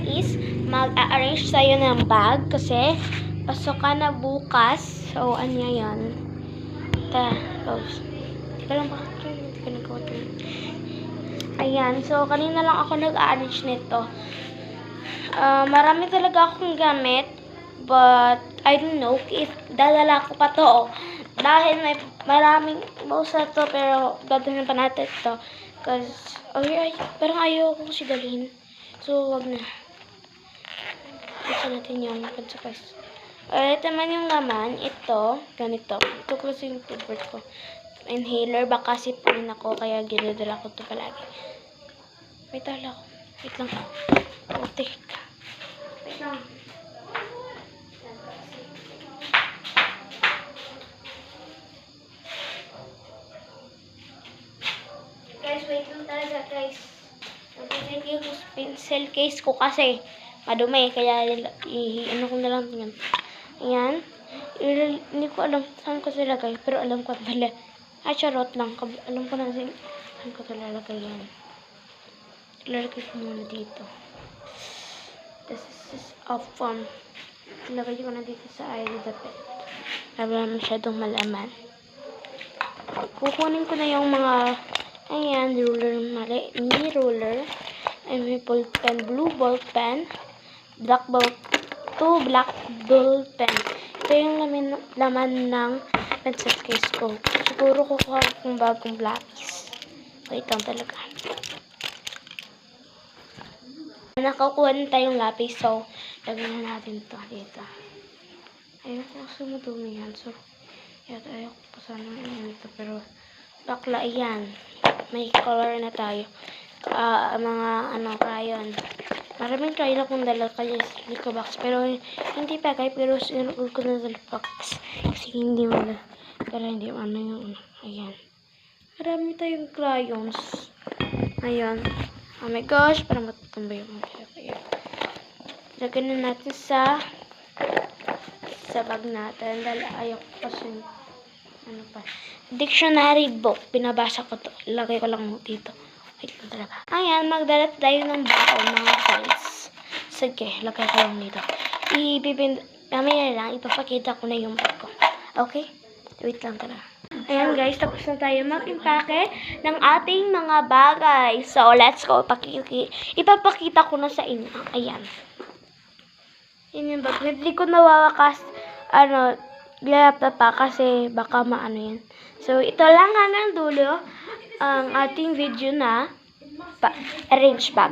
is mag-a-arrange tayo ng bag kasi pasok ka na bukas. So, anya yan. Rose. Teka lang, bakit yun? Hindi ka nagawa ito. Ayan. So, kanina lang ako nag-a-arrange nito. Marami talaga akong gamit. But, I don't know if dadala ko pa to. Dahil may maraming box na to, pero dadalhin pa natin ito. Because, parang ayaw ko kasi dalhin. So, wag na. Ito natin yung pansapos. Ito naman yung laman. Ito, ganito. Ito kasi yung favorite ko. Inhaler, baka sipunin ako, kaya ginadala ko ito palagi. May tala ko. Wait lang. Putik. Wait lang. Guys, wait lang talaga, guys. Yung pencil case ko kasi madumi, kaya ano ko na lang yan. Ayan. Hindi ko alam saan ko silagay, pero alam ko pala. Charot lang. Alam ko na saan ko talagay yan. Ilalagay ko muna dito. This is off from. Ilagay ko na dito sa ID dapit. Para masyadong malaman. Kukunin ko na yung mga ruler, mini ruler. Ay, may ball pen, blue ball pen, black ball, 2 black ball pen. Ito yung laman ng pencil case ko. Siguro kukuha akong bagong lapis. Wait lang talaga. Nakakuha na tayong lapis, so lagyan na natin ito dito. Ayun ko kasi madumi yan. So, ayoko pa sana ito, pero bakla yan. May color na tayo. Mga crayon. Maraming crayon akong dala kaya sa box. Pero hindi pa guys. Pero sinunod ko na sa box. Kasi hindi mo na. Para hindi yung ayan. Marami tayong crayons. Ayan. Oh my gosh. Parang matutumba yung mga. Lagyan na natin sa bag natin. Dahil ayoko kasi dictionary book. Binabasa ko to. Lagay ko lang dito. Wait lang talaga. Ayan, magdala tayo ng baon, mga friends. Sige, lagay ko lang dito. Mamaya lang, ipapakita ko na yung bag ko. Okay? Wait lang talaga. Ayan guys, tapos na tayo mag-impake ng ating mga bagay. So, let's go. Ipapakita ko na sa inyo. Ayan. Yan yung bag. Hindi ko nawawakas, laptop pa kasi baka maano yan. So, ito lang hanggang dulo ang ating video na arrange bag.